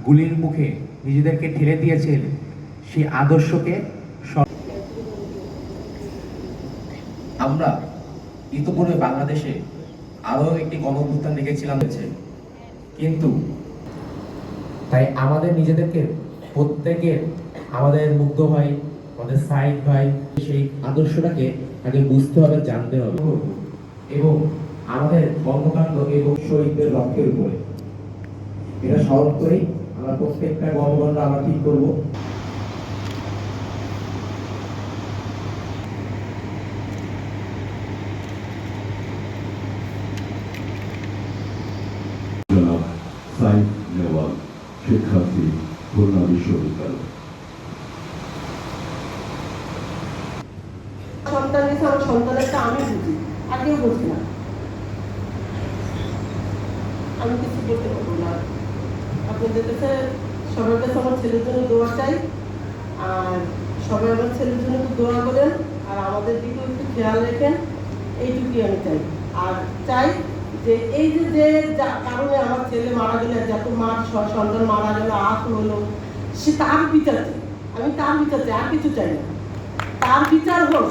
গুলির মুখে নিজেদেরকে ঠেলে দিয়েছেন, সেই আদর্শকে আমরা ইতিপূর্বে বাংলাদেশে আরো একটি গণঅভ্যুত্থান দেখেছিলাম, কিন্তু তাই আমাদের নিজেদেরকে প্রত্যেকের, আমাদের মুগ্ধ ভাই, আমাদের সাইদ ভাই, সেই আদর্শটাকে আগে বুঝতে হবে, জানতে হবে এবং আমাদের কর্মকাণ্ড এবং শহীদদের রক্তের উপরে এটা স্মরণ করেই আমরা প্রত্যেকটা কর্মকাণ্ড আমরা ঠিক করবো। সাইদ নেওয়াল, শিক্ষার্থী, খুলনা বিশ্ববিদ্যালয়। সন্তান গেছে, আমার সন্তানেরটা আমি বুঝি, আর কেউ বুঝি না। আমি কিছু বলতে পারবো না। আপনাদের কাছে, সবার কাছে আমার ছেলের জন্য দোয়া চাই, আর সবাই আমার ছেলের জন্য একটু দোয়া করেন, আর আমাদের দিকে একটু খেয়াল রেখেন, এইটুকুই আমি চাই। আর চাই যে এই যে কারণে আমার ছেলে মারা গেলে, যত মার সন্তান মারা গেল, আহত হলো, সে তার বিচার চাই। আমি তার বিচার চাই, আর কিছু চাই না। তার বিচার হোক।